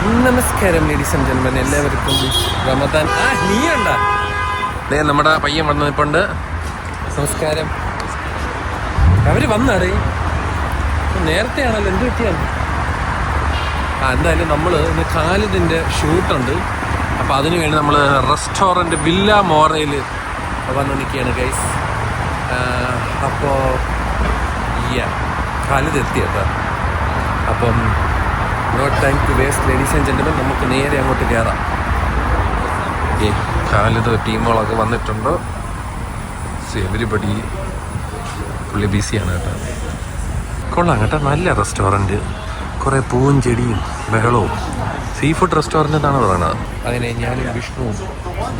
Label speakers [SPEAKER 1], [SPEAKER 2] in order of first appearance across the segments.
[SPEAKER 1] നമസ്കാരം ladies and gentlemen, എല്ലാവർക്കും റമദാൻ. നീയുണ്ടാ നമ്മുടെ പയ്യൻ വന്നിപ്പുണ്ട്. നമസ്കാരം. അവര് വന്നാടേ, നേരത്തെ ആണല്ലോ, എന്ത് പറ്റിയാണ്? എന്തായാലും നമ്മൾ ഇന്ന് ഖാലിദിൻ്റെ ഷൂട്ടുണ്ട്. അപ്പോൾ അതിനു വേണ്ടി നമ്മൾ റെസ്റ്റോറൻറ്റ് വില്ല മോറയിൽ വന്ന് നിൽക്കുകയാണ് ഗൈസ്. അപ്പോൾ ഖാലിദ് എത്തിയട്ടോ. അപ്പം no time to waste ladies and gentlemen, നമുക്ക് നേരെ അങ്ങോട്ട് കയറാം. ഖാലിദ് ടീമുകളൊക്കെ വന്നിട്ടുണ്ട്. എവരിബഡി പുള്ളി ബിസിയാണ് കേട്ടോ. കൊള്ളാം കേട്ടോ, നല്ല റെസ്റ്റോറൻറ്റ്, കുറേ പൂവും ചെടിയും ബഹളവും. സീ ഫുഡ് റെസ്റ്റോറൻറ്റ് എന്നാണ് പറയുന്നത്. അങ്ങനെ ഞാനും വിഷ്ണുവും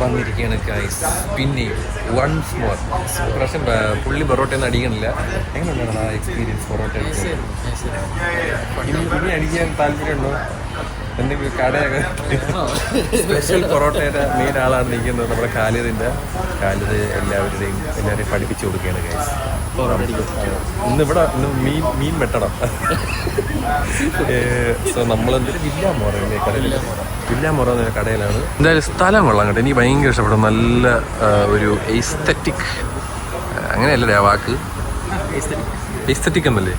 [SPEAKER 1] വന്നിരിക്കുകയാണ് ഗൈസ്. പിന്നെയും വൺസ് മോർ പ്രാവശ്യം പുള്ളി പൊറോട്ടയൊന്നും അടിക്കണില്ല. എങ്ങനെയുണ്ടാണ് ആ എക്സ്പീരിയൻസ് പൊറോട്ട? ഇനി അടിക്കാൻ താല്പര്യമുണ്ടോ? എന്തെങ്കിലും കടയൊക്കെ സ്പെഷ്യൽ പൊറോട്ടയുടെ മെയിൻ ആളാണ് നിൽക്കുന്നത് നമ്മുടെ ഖാലിദ് എല്ലാവരെയും പഠിപ്പിച്ചു കൊടുക്കുകയാണ് ഗൈസ്. ഇന്നിവിടെ മീൻ വെട്ടണം. സോ നമ്മളെന്തൊരു വില്ല മോറ എന്ന കടയിലാണ്. എന്തായാലും സ്ഥലം കൊള്ളാം കേട്ടോ, എനിക്ക് ഭയങ്കര ഇഷ്ടപ്പെടും. നല്ല ഒരു എസ്തെറ്റിക്, അങ്ങനെയല്ലേ ആ വാക്ക്, എസ്തെറ്റിക് എന്നല്ലേ?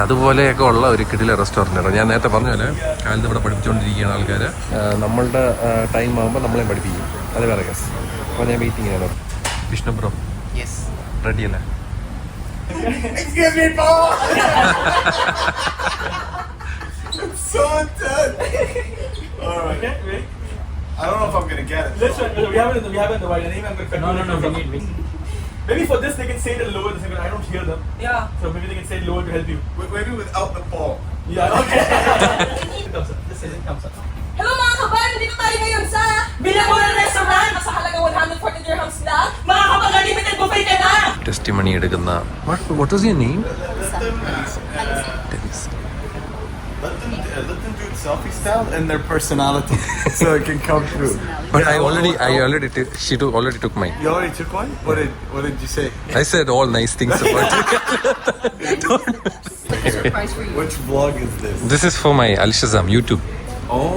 [SPEAKER 1] അതുപോലെയൊക്കെ ഉള്ള ഒരു കിടില റെസ്റ്റോറൻറ്റാണ്. ഞാൻ നേരത്തെ പറഞ്ഞ പോലെ കാലത്ത് ഇവിടെ പഠിപ്പിച്ചുകൊണ്ടിരിക്കുകയാണ് ആൾക്കാർ. നമ്മളുടെ ടൈം ആകുമ്പോൾ നമ്മളെയും പഠിപ്പിക്കും. അത് വേറെ കേസ്. അപ്പോൾ ഞാൻ വെയിറ്റിംഗിലാണ്. വിഷ്ണു ബ്രോ റെഡി അല്ലേ?
[SPEAKER 2] So intense. All right. Okay, ready? I don't know if I'm gonna get it.
[SPEAKER 3] Listen, we have it in the white name. I'm gonna no, we need. Maybe for this they can say it lower. I don't hear them. Yeah. So maybe they can say it lower to help you.
[SPEAKER 2] Maybe without the ball.
[SPEAKER 3] Yeah. Okay. Comes up. This is it. Comes up.
[SPEAKER 4] Hello mga kabayan, dito tayo ngayon sa Bilamuran Restaurant. Sa halagang 140 dirhams lang. Makakapag-limited buffet ka na!
[SPEAKER 1] Testimony എടുക്കുന്ന what is your name?
[SPEAKER 2] Let them do it selfie style and their personality, so it can come through.
[SPEAKER 1] But I already she already took mine.
[SPEAKER 2] You already took one? What did you say?
[SPEAKER 1] I said all nice things about you.
[SPEAKER 2] Which vlog is this?
[SPEAKER 1] This is for my Al Shazam YouTube.
[SPEAKER 2] Oh.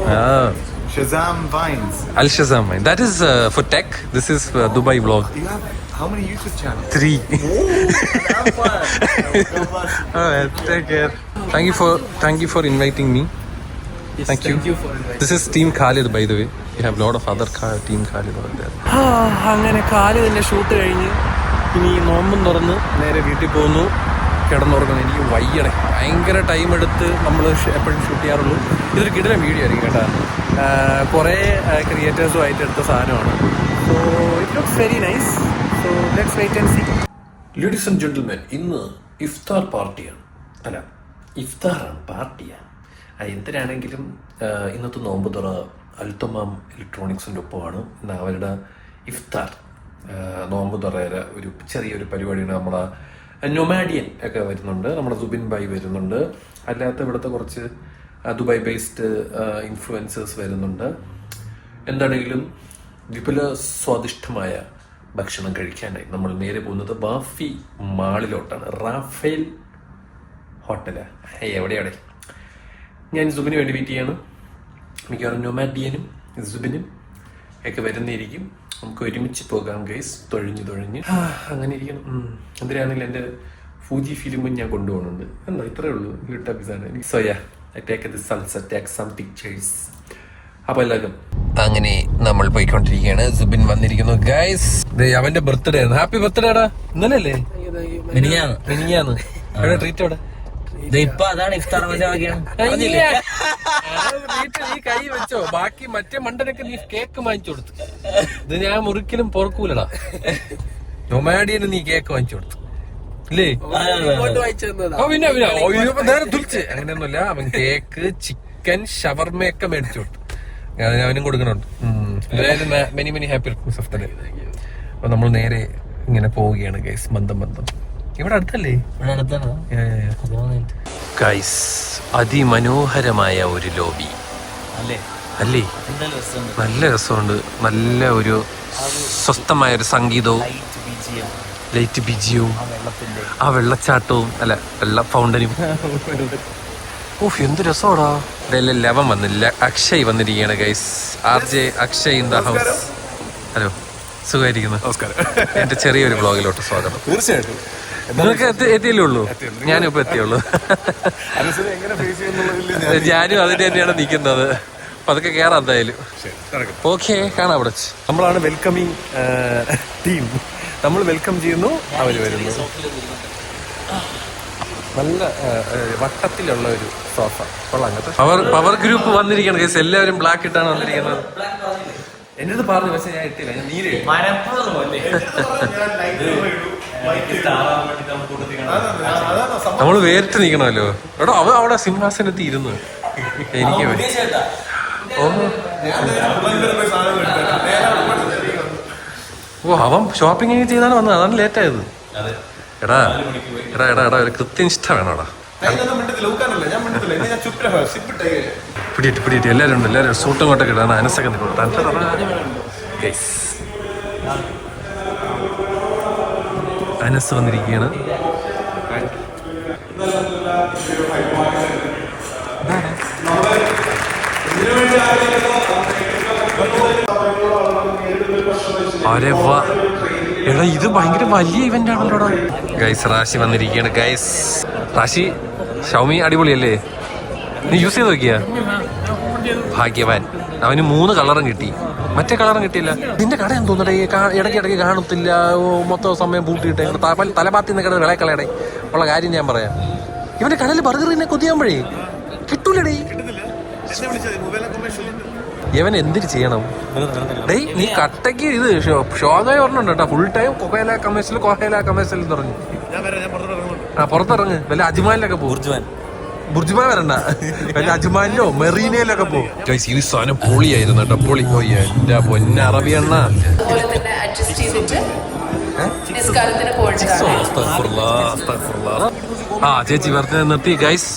[SPEAKER 2] Shazam Vines.
[SPEAKER 1] Al Shazam Vine. That is for tech. This is Dubai vlog.
[SPEAKER 2] You have how many YouTube channels?
[SPEAKER 1] 3.
[SPEAKER 2] Oh,
[SPEAKER 1] Alright, take care. Thank you for inviting me.
[SPEAKER 3] Yes,
[SPEAKER 1] Thank you for inviting. This is Team Khalid, by the way. We have a lot of other Team Khalid over there. അങ്ങനെ ഖാലിദിന്റെ shoot കഴിഞ്ഞ് ഇനി നോമ്പും തുറന്ന് നേരെ വീട്ടിൽ പോകുന്നു, കിടന്നുറങ്ങുന്നു. എനിക്ക് വയ്യണേ, ഭയങ്കര ടൈം എടുത്ത് നമ്മൾ എപ്പോഴും ഷൂട്ട് ചെയ്യാറുള്ളൂ. ഇതൊരു കിടിലൻ വീഡിയോ ആയിരിക്കും കേട്ടോ. കുറേ ക്രിയേറ്റേഴ്സുമായിട്ട് എടുത്ത സാധനമാണ്. So it looks very nice. So let's wait and see. Ladies and gentlemen, ഇന്ന് ഇഫ്താർ പാർട്ടിയാണ്. അല്ല, ഇഫ്താറാണ്, പാർട്ടിയാണ്. എന്തിനാണെങ്കിലും ഇന്നത്തെ നോമ്പ് തുറ അൽത്തമാം ഇലക്ട്രോണിക്സിൻ്റെ ഒപ്പമാണ്. ഇന്ന് അവരുടെ ഇഫ്താർ നോമ്പ് തുറയുടെ ഒരു ചെറിയൊരു പരിപാടിയാണ്. നമ്മുടെ നൊമാഡിയൻ ഒക്കെ വരുന്നുണ്ട്, നമ്മുടെ സുബിൻ ഭായ് വരുന്നുണ്ട്, അല്ലാത്ത ഇവിടുത്തെ കുറച്ച് ദുബായ് ബേസ്ഡ് ഇൻഫ്ലുവൻസേഴ്സ് വരുന്നുണ്ട്. എന്താണെങ്കിലും വിപുല സ്വാദിഷ്ടമായ ഭക്ഷണം കഴിക്കാനായി നമ്മൾ നേരെ പോകുന്നത് ബാഫി മാളിലോട്ടാണ്. റാഫേൽ ഹോട്ടലാ എവിടെയാണ്? ഞാൻ സുബിന് വേണ്ടി വെയിറ്റ് ചെയ്യാണ്. മിക്കവാറും നൊമാഡിയനും സുബിനും ഒക്കെ വരുന്നിരിക്കും. നമുക്ക് ഒരുമിച്ച് പോകാം ഗൈസ്, തൊഴിഞ്ഞ് അങ്ങനെ ഇരിക്കണം. എന്തിനാണെങ്കിലും എൻ്റെ ഫൂജി ഫിലിമും ഞാൻ കൊണ്ടുപോകുന്നുണ്ട്. എന്താ ഇത്രയേ ഉള്ളൂ, ലിട്ടാപ്പിസാണ് എനിക്ക്. So yeah, I take the sunset, take some pictures. അപ്പോൾ എല്ലാവർക്കും അങ്ങനെ നമ്മൾ പോയിക്കൊണ്ടിരിക്കുകയാണ്. സുബിൻ വന്നിരിക്കുന്നു ഗൈസ്. അവന്റെ ബർത്ത്ഡേ ആയിരുന്നു. ഹാപ്പി ബർത്ത്ഡേ ടാ. ഇന്നലെ അല്ലേ? മിനിഞ്ഞാന്ന്. എവിടെ ട്രീറ്റ്? എവിടെ?
[SPEAKER 5] ഇപ്പൊ അതാണ് ഇഫ്താർ
[SPEAKER 1] നീ കൈ വെച്ചോ, ബാക്കി മറ്റേ മണ്ടനൊക്കെ നീ കേക്ക് വാങ്ങിച്ചു കൊടുത്തു. ഇത് ഞാൻ ഒരിക്കലും പൊറക്കൂലടാ. നൊമാഡിയന് നീ കേക്ക് വാങ്ങിച്ചു കൊടുത്തു ഇല്ലേ? പിന്നെ നേരെ തുളിച്ച് അങ്ങനെയൊന്നുമില്ല. അവൻ കേക്ക്, ചിക്കൻ, ഷവർമയൊക്കെ മേടിച്ചു കൊടുത്തു. അവനും കൊടുക്കണുണ്ട്. Many many happy returns of the day. അപ്പൊ നമ്മൾ നേരെ ഇങ്ങനെ പോവുകയാണ് ഗൈസ്. ബന്ധം ഇവിടെ അടുത്തല്ലേ? ഗൈസ്, അതിമനോഹരമായ ഒരു ലോബി അല്ലേ? നല്ല രസമുണ്ട്. നല്ല ഒരു സ്വസ്ഥമായ ഒരു സംഗീതവും ലൈറ്റ് ബിജിയവും ആ വെള്ളച്ചാട്ടവും, അല്ല വെള്ള ഫൗണ്ടനും ഓഫ് എന്ത് രസമാടാ. ഇതെല്ലാം ലവൻ വന്നില്ല, അക്ഷയ് വന്നിരിക്കുകയാണ് guys. RJ Akshay in the house. Hello, സുഖമായിരിക്കുന്നു?
[SPEAKER 2] നമസ്കാരം.
[SPEAKER 1] എന്റെ ചെറിയൊരു ബ്ലോഗിലോട്ട് സ്വാഗതം.
[SPEAKER 2] തീർച്ചയായിട്ടും.
[SPEAKER 1] നിങ്ങൾക്ക് എത്തിയല്ലേ ഉള്ളൂ? ഞാനും ഇപ്പൊ എത്തിയുള്ളൂ.
[SPEAKER 2] എങ്ങനെ ഫേസ് ചെയ്യുന്നുള്ളതിൽ
[SPEAKER 1] ഞാനും അതിന് തന്നെയാണ് നിൽക്കുന്നത്. അപ്പൊ അതൊക്കെ കേറാം എന്തായാലും. ഓക്കെ, കാണാം അവിടെ. നമ്മളാണ് വെൽക്കമിങ് ടീം. നമ്മൾ വെൽക്കം ചെയ്യുന്നു, അവര് വരുന്നു. നല്ല വട്ടത്തിലുള്ള ഒരു സോഫ കൊള്ളാം കേട്ടോ. പവർ ഗ്രൂപ്പ് വന്നിരിക്കണം കേസ്. എല്ലാവരും ബ്ലാക്ക് ഇട്ടാണ് വന്നിരിക്കുന്നത്. എന്റെ അടുത്ത് പറഞ്ഞു, പക്ഷെ ഞാൻ ഇട്ടില്ല. ഞാൻ നീര് നമ്മള് വേറിട്ട് നിക്കണമല്ലോ. എടോ അവ അവിടെ സിംഹാസനത്തിൽ ഇരുന്ന് എനിക്ക് അവൻ ഷോപ്പിംഗ് ചെയ്താണ് വന്നത്. അതാണ് ലേറ്റ് ആയത്. എടാ എടാ എടാ എടാ ഒരു കൃത്യനിഷ്ഠ വേണോടാ. പിടിയിട്ട് എല്ലാവരും ഉണ്ട്. എല്ലാവരും സൂട്ടും കോട്ടൊക്കെ ഇടാണ്. അനസൊക്കെ അനസ് വന്നിരിക്കുകയാണ്. അരെ വാ എടാ, ഇത് ഭയങ്കര വലിയ ഇവന്റ് ആണല്ലോടാ. ഗൈസ്, റാഷി വന്നിരിക്കുകയാണ്. ഗൈസ്, റാഷി ഷൗമി അടിപൊളിയല്ലേ? നീ യൂസ് ചെയ്ത് നോക്കിയാ? ഭാഗ്യവാൻ. അവന് 3 കളറും കിട്ടി. മറ്റേ കളറും കിട്ടിയില്ല. നിന്റെ കട എന്ന് തോന്നടേ, ഇടയ്ക്കിടയ്ക്ക് കാണത്തില്ല. മൊത്തം സമയം പൂട്ടിയിട്ടേ തലപാത്തി നിൽക്കണത് വിളയക്കളയടേ. ഉള്ള കാര്യം ഞാൻ പറയാം. ഇവന്റെ കടയിൽ ബർഗറിനെ കൊതിയാകുമ്പോഴേ കിട്ടൂലടേ. ഇവൻ എന്തിന് ചെയ്യണം? ഡേയ്, നീ കട്ടയ്ക്ക് ഇത് ഷോകായി പറഞ്ഞുണ്ട് കേട്ടോ. ഫുൾ ടൈം കൊഹേല കമേഴ്സിൽ എന്ന് പറഞ്ഞു. പുറത്തിറങ്ങ്. വല്ല അജ്മാനിലൊക്കെ പോകും. ബുർജുമാൻ വരണ്ട, വല്ല അജ്മാനിലോ മെറീനയിലൊക്കെ പോകും. ഈ സാധനം പൊളിയായിരുന്നു കേട്ടോ. പൊളി പോയി എന്റെ പൊന്ന അറബിയണ്ണ. ചേച്ചി വെറുതെ നിർത്തി. ഗൈസ്,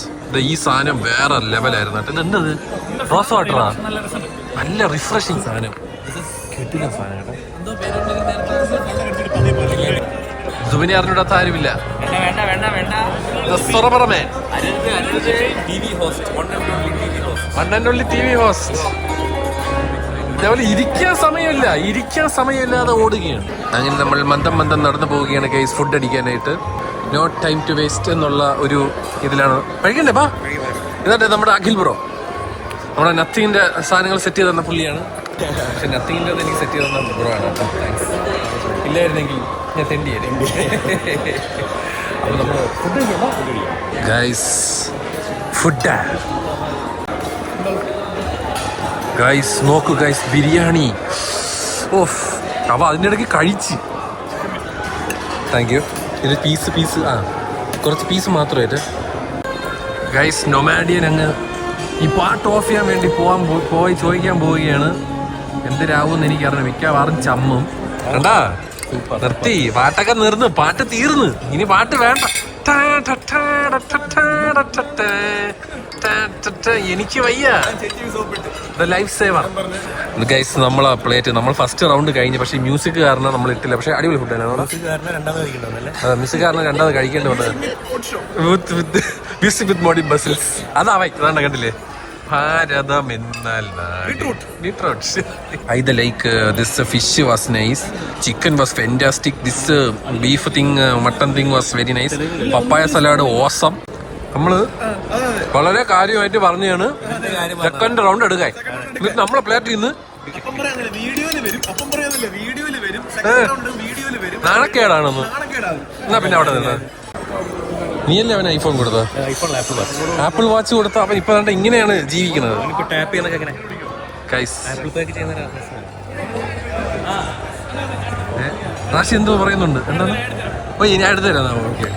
[SPEAKER 1] ഈ സാധനം വേറെ ലെവലായിരുന്നു കേട്ടോ. ഇത് എന്തത്? റോസ് വാട്ടറാ. നല്ല റിഫ്രഷിങ് സാധനം. കിട്ടില്ല സാധനം കേട്ടോ. സുബിനെ അറിഞ്ഞിടാത്ത ആരുമില്ല. ഇതേപോലെ ഇരിക്കാൻ സമയമില്ലാതെ ഓടുകയാണ്. അങ്ങനെ നമ്മൾ മന്ദം നടന്നു പോവുകയാണ് ഗൈസ്, ഫുഡ് അടിക്കാനായിട്ട്. നോ ടൈം ടു വേസ്റ്റ് എന്നുള്ള ഒരു ഇതിലാണ്. കഴിക്കണ്ടേ ബാ. ഇതാട്ടെ നമ്മുടെ അഖിൽ ബ്രോ. നമ്മുടെ നത്തിങ്ങിന്റെ സാധനങ്ങൾ സെറ്റ് ചെയ്ത് തന്ന പുള്ളിയാണ്. പക്ഷെ നത്തിങ്ങിന്റെ എനിക്ക് സെറ്റ് ചെയ്ത് തന്ന ബ്രോ ആണ് കേട്ടോ. താങ്ക്സ്. ഇല്ലായിരുന്നെങ്കിൽ ഞാൻ തെണ്ടിയായിരുന്നു. അപ്പൊ നമ്മള് ഫുഡ് ഗൈസ്, ഫുഡ് ഗൈസ് നോക്കൂ ഗൈസ്, ബിരിയാണി. ഓഫ്, അവ അതിൻ്റെ ഇടയ്ക്ക് കഴിച്ച്. Thank you. ഇത് പീസ് കുറച്ച് പീസ് മാത്രമായിട്ട്. ഗൈസ്, നൊമാഡിയൻ അങ്ങ് ഈ പാട്ട് ഓഫ് ചെയ്യാൻ വേണ്ടി പോയി ചോദിക്കാൻ പോവുകയാണ്. എന്തിനാവുമെന്ന് എനിക്കറിയാം. മിക്കവാറും ചമ്മും. കണ്ടാ, നിർത്തി. പാട്ടൊക്കെ നിർന്ന്, പാട്ട് തീർന്ന്. ഇനി പാട്ട് വേണ്ട. എനിക്ക് വയ്യ. Life saver guys. നമ്മളെ പ്ലേറ്റ് നമ്മൾ ഫസ്റ്റ് റൗണ്ട് കഴിഞ്ഞു. പക്ഷെ മ്യൂസിക് കാരണം നമ്മൾ ഇട്ടില്ല. പക്ഷെ അടിപൊളി ഫുഡാണ്. മ്യൂസിക് കാരണം രണ്ടാമത് കഴിക്കേണ്ടി വന്നത്. With body Basil's. അതാവായി അതാണ്ട് കണ്ടില്ലേ? ഭാരതം എന്നാൽ either like this fish was nice, chicken was fantastic, this beef thing, mutton thing was very nice, papaya salad awesome. നമ്മള് വളരെ കാര്യമായിട്ട് പറഞ്ഞാണ് സെക്കൻഡ് റൗണ്ട് എടുക്കാൻ. എന്നിട്ട് നമ്മളെ പ്ലേറ്റിൽ നിന്ന് നാണക്കേടാണെന്ന്. എന്നാ പിന്നെ അവിടെ നിന്ന് നീയല്ലേ അവന് ഐഫോൺ കൊടുത്ത? ആപ്പിൾ വാച്ച് കൊടുത്ത. അവൻ ഇപ്പൊ ഇങ്ങനെയാണ് ജീവിക്കുന്നത്. റാഷി എന്തോ പറയുന്നുണ്ട്. എന്താണ്? ഓ, ഞാൻ എടുത്തു തരാം. Okay,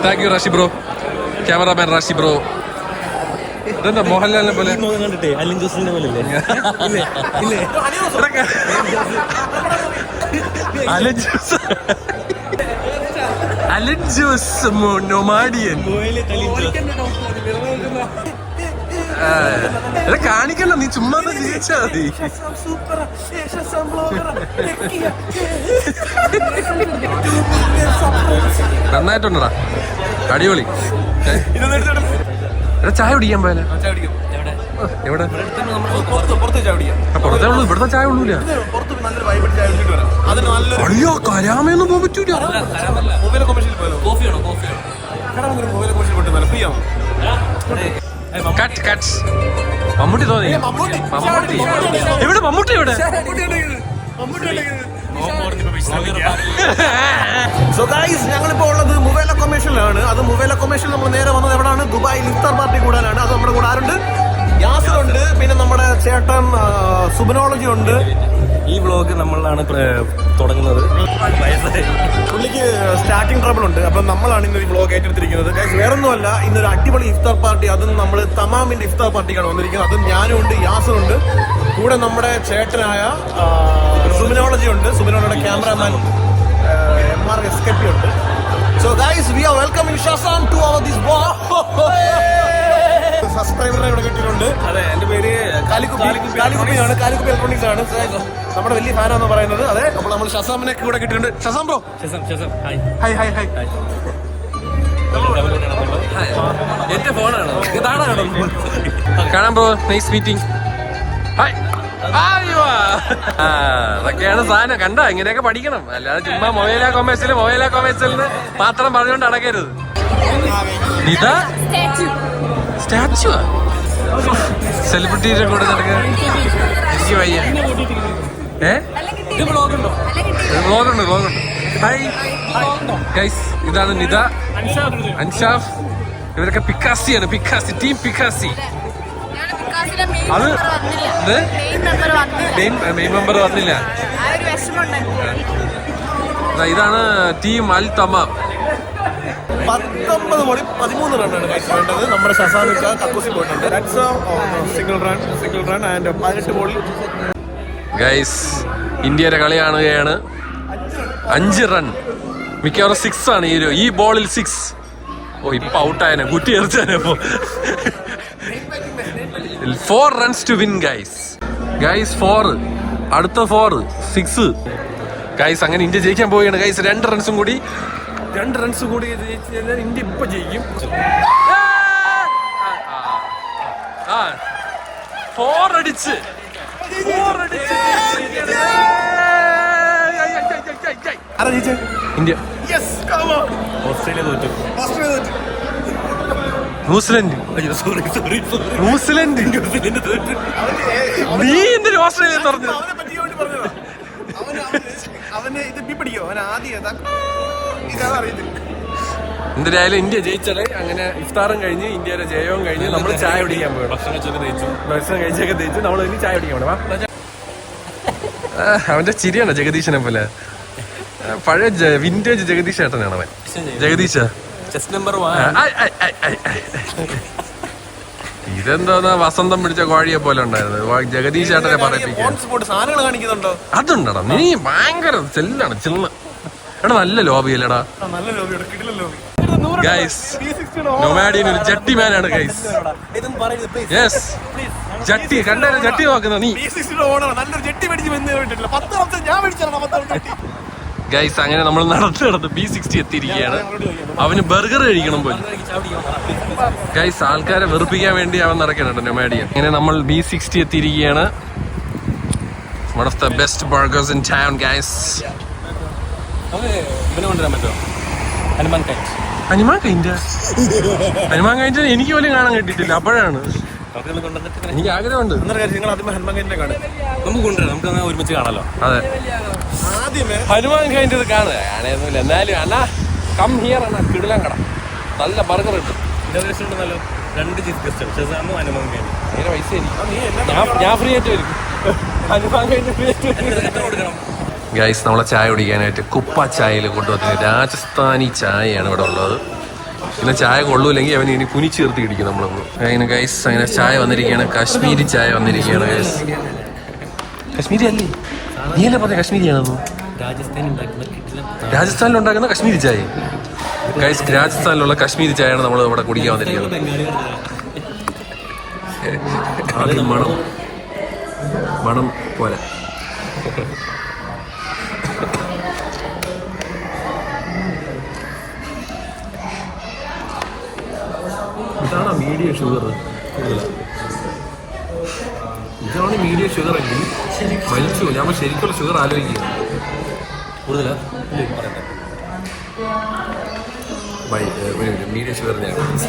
[SPEAKER 1] thank you Rashi bro. Cameraman Rashi bro. ഇതെന്താ മോഹൻലാലിനെ പോലെ? നൊമാഡിയൻ. കാണിക്കണ്ട, നീ ചുമ്മാ ജീവിച്ചാ മതി. നന്നായിട്ടുണ്ടടാ, അടിപൊളി. എടാ ചായ കുടിക്കാൻ പോയാലോ? എവിടെ? പുറത്തേ ഉള്ളൂ, ഇവിടുത്തെ ചായ ഉള്ളൂല. അയ്യോ, കരാമയൊന്നും പോകാൻ പറ്റൂല. മമ്മൂട്ടി തോന്നി. എവിടെ മമ്മൂട്ടി? എവിടെ?
[SPEAKER 2] സോ ഗൈസ്, ഞങ്ങളിപ്പോ ഉള്ളത് മുവേല കൊമേഷനിലാണ്. അത് മുവേല കൊമേഷൻ നമ്മൾ നേരെ വന്നത് എവിടെയാണ്? ദുബായിൽ ഇഫ്താർ പാർട്ടി കൂടാനാണ്. അത് നമ്മുടെ കൂടെ ആരുണ്ട്? യാസിറുണ്ട്, പിന്നെ നമ്മുടെ ചേട്ടൻ സുബനോളജി ഉണ്ട്.
[SPEAKER 5] ഈ വ്ളോഗ് നമ്മളാണ് തുടങ്ങുന്നത്.
[SPEAKER 2] പുള്ളിക്ക് സ്റ്റാർട്ടിംഗ് ട്രബിൾ ഉണ്ട്. അപ്പം നമ്മളാണ് ഇന്നൊരു വ്ളോഗ് ഏറ്റെടുത്തിരിക്കുന്നത്. വേറൊന്നുമല്ല, ഇന്നൊരു അടിപൊളി ഇഫ്താർ പാർട്ടി. അതും നമ്മൾ തമാമിന്റെ ഇഫ്താർ പാർട്ടിക്കാണ് വന്നിരിക്കുന്നത്. അതും ഞാനും ഉണ്ട്, യാസിറുണ്ട്, കൂടെ നമ്മുടെ ചേട്ടനായ സുബനോളജി ഉണ്ട്, സുബനോളജിയുടെ ക്യാമറാമാൻ MR SKP ഉണ്ട്. So guys, we are welcoming Shazam to our this സബ്സ്ക്രൈബറിനെ ഇവിടെ കിട്ടിയിട്ടുണ്ട്.
[SPEAKER 3] അതെ, എന്റെ പേര്
[SPEAKER 2] കാലിക്കുപ്പിയാണ്. കാലിക്കുപ്പി ഇലക്ട്രോണിക്സ് ആണ് നമ്മുടെ വലിയ ഫാനാന്ന് പറയുന്നത്. അതെ, അപ്പോൾ നമ്മൾ ഷസാമിനെ കൂടെ കിട്ടിയിട്ടുണ്ട്. Shazam bro, hi hi hi.
[SPEAKER 1] എന്റെ ഫോണാണ്, ഇതാണ് കാണാൻ ബ്രോ. Nice meeting. ഹായ്. അതൊക്കെയാണ് സാധനം. കണ്ടോ, ഇങ്ങനെയൊക്കെ പഠിക്കണം, അല്ലാതെ ചുമ്മാ മൊബൈല കൊമേഴ്സിൽ മാത്രം പറഞ്ഞുകൊണ്ട് അടക്കരുത്. ഇതാ സ്റ്റാച്ചു സെലിബ്രിറ്റീസിനെ കൂടെ നടക്കുക. എനിക്ക് വയ്യ. വ്ളോഗുണ്ട്. ഹായ് ഗൈസ്, ഇതാണ് നിത, അൻഷാഫ്. ഇവരൊക്കെ പിക്കാസിയാണ്. ടീം പിക്കാസി. അത് മെയിൻ മെമ്പർ വന്നില്ല. ഇതാണ് ടീം അൽ തമാം.
[SPEAKER 2] 19 ബോളി 13 റണ്ണാണ് വേണ്ടത്. നമ്മുടെ ഷസാമിക്ക കക്കൂസി പോയിട്ടുണ്ട്. സിംഗിൾ റൺ ആൻഡ് 18 ബോളിൽ.
[SPEAKER 1] ഗൈസ്, ഇന്ത്യയുടെ കളി കാണുകയാണ്. 5 റൺ, മിക്കവാറും 6 ആണ്. ഈ ബോളിൽ 6. ഓ, ഇപ്പൊ ഔട്ടായനെ, കുറ്റി എറിച്ചാനെ. 4 runs to win ഗൈസ്. 4, അടുത്ത 4, 6 ഗൈസ്. അങ്ങനെ ഇന്ത്യ ജയിക്കാൻ പോവുകയാണ് ഗൈസ്. 2 റൺസും കൂടി ജയിച്ചു കഴിഞ്ഞാൽ ഇന്ത്യ ഇപ്പൊ ജയിക്കും. 4 അടിച്ച് ഇന്ത്യ.
[SPEAKER 5] ഓസ്ട്രേലിയ തോറ്റു.
[SPEAKER 1] ന്യൂസിലൻഡ്. നീ എന്തിനു ഓസ്ട്രേലിയ പറഞ്ഞു? എന്തായാലും ഇന്ത്യ ജയിച്ചത്. അങ്ങനെ ഇഫ്താറും കഴിഞ്ഞ് ഇന്ത്യയുടെ ജയവും കഴിഞ്ഞ് നമ്മൾ ചായ കുടിക്കാൻ പോയി. ഭക്ഷണം കഴിച്ചൊക്കെ തേച്ചു നമ്മൾ ഇനി ചായ കുടിക്കാൻ പോകണം. അവന്റെ ചിരിയാണ് ജഗദീശനെ പോലെ. പഴയ വിന്റേജ് ജഗദീഷ് ഏട്ടനാണ് അവൻ. ജഗദീശ
[SPEAKER 5] ചെസ് നമ്പർ 1.
[SPEAKER 1] ഇതെന്താ വസന്തം പിടിച്ച കോഴിയെ പോലെ ഉണ്ടായിരുന്നത്. ജഗദീഷ് ഏട്ടനെ പറയിപ്പിക്കാൻ
[SPEAKER 2] സാധനങ്ങൾ കാണിക്കുന്നുണ്ടോ?
[SPEAKER 1] അതുണ്ടടാ. നീ ഭയങ്കര ചെല്ലാണ് ചില്ല. എടാ നല്ല ലോബിയല്ലേടാ.
[SPEAKER 2] നല്ല ലോബിയുടെ കിടിലൻ ലോബി.
[SPEAKER 1] ഗൈസ്, നൊമാഡിയൻ ഒരു ജട്ടി മാനാണ് ഗൈസ്. യെസ്, ജട്ടി കണ്ടാലും ജട്ടി നോക്കുന്ന നീ.
[SPEAKER 2] നല്ലൊരു ജെട്ടി മേടിച്ച് വന്നിട്ടില്ല. 10 വർഷം ഞാൻ മേടിച്ചാണ്.
[SPEAKER 1] ഗൈസ്, അങ്ങനെ നമ്മൾ നടന്ന് B60 എത്തിയിരിക്കുകയാണ്. അവന് ബർഗർ കഴിക്കണം പോലും. ഗൈസ്, ആൾക്കാരെ വെറുപ്പിക്കാൻ വേണ്ടി അവൻ നടക്കണം നൊമാഡിയൻ. അങ്ങനെ നമ്മൾ B60 എത്തിയിരിക്കുകയാണ്. One of the best burgers in town guys.
[SPEAKER 5] ഇവനെ കൊണ്ടുവരാൻ പറ്റുമോ? ഹനുമാൻ
[SPEAKER 1] കൈൻഡ് എനിക്ക് പോലും കാണാൻ കിട്ടിയിട്ടില്ല. അപ്പോഴാണ് എനിക്ക് ആഗ്രഹമുണ്ട്.
[SPEAKER 2] നിങ്ങൾ ആദ്യം ഹനുമാൻ കൈൻഡിനെ കാണും.
[SPEAKER 5] നമുക്ക് കൊണ്ടുവരാം, നമുക്ക് ഒരുമിച്ച് കാണാലോ.
[SPEAKER 1] അതെ,
[SPEAKER 2] ആദ്യമേ
[SPEAKER 1] ഹനുമാൻ കൈൻഡ് ഇത് കാണുകയൊന്നുമില്ല. എന്നാലും അണ്ണാ കം ഹിയർ അണ്ണാ, കിടിലം കട, നല്ല ബർഗർ കിട്ടും.
[SPEAKER 5] ഇന്നോവേഷൻ ഉണ്ടല്ലോ, 2 ചീഫ് ഗസ്റ്റ്, ഷസാമും ഹനുമാൻ കൈൻഡ്.
[SPEAKER 1] അതിന് പൈസ ഞാൻ ഫ്രീ ആയിട്ട് വരും. ഹനുമാൻ കൈൻഡ് ഫ്രീ ആയിട്ട്
[SPEAKER 5] കൊടുക്കണം.
[SPEAKER 1] ഗൈസ്, നമ്മളെ ചായ കുടിക്കാനായിട്ട് കുപ്പ ചായയിൽ കൊണ്ടുവന്നത് രാജസ്ഥാനി ചായയാണ് ഇവിടെ ഉള്ളത്. പിന്നെ ചായ കൊള്ളൂല്ലെങ്കിൽ അവന് ഇനി കുനിച്ച് ചേർത്ത് ഇടിക്കും നമ്മളൊന്ന്. അങ്ങനെ ഗൈസ്, അങ്ങനെ ചായ വന്നിരിക്കുകയാണ്. കാശ്മീരി ചായ വന്നിരിക്കുകയാണ് ഗൈസ്. കാശ്മീരി അല്ലേ? നീ അല്ലേ പറഞ്ഞ കാശ്മീരിയാണെന്ന്? രാജസ്ഥാനിലുണ്ടാക്കുന്ന കാശ്മീരി ചായ ഗൈസ്. രാജസ്ഥാനിലുള്ള കാശ്മീരി ചായയാണ് നമ്മൾ ഇവിടെ കുടിക്കാൻ വന്നിരിക്കുന്നത്. ആദ്യം മണം പോലെ. ഇതാണ് മീഡിയം ഷുഗർ. ഇതാണ് മീഡിയം ഷുഗർ എങ്കിൽ വലിച്ചു. ഞാൻ ശരിക്കുള്ള ഷുഗർ ആലോചിക്കുക.
[SPEAKER 5] കൂടുതലാ
[SPEAKER 1] മീഡിയം ഷുഗർ ഞാൻ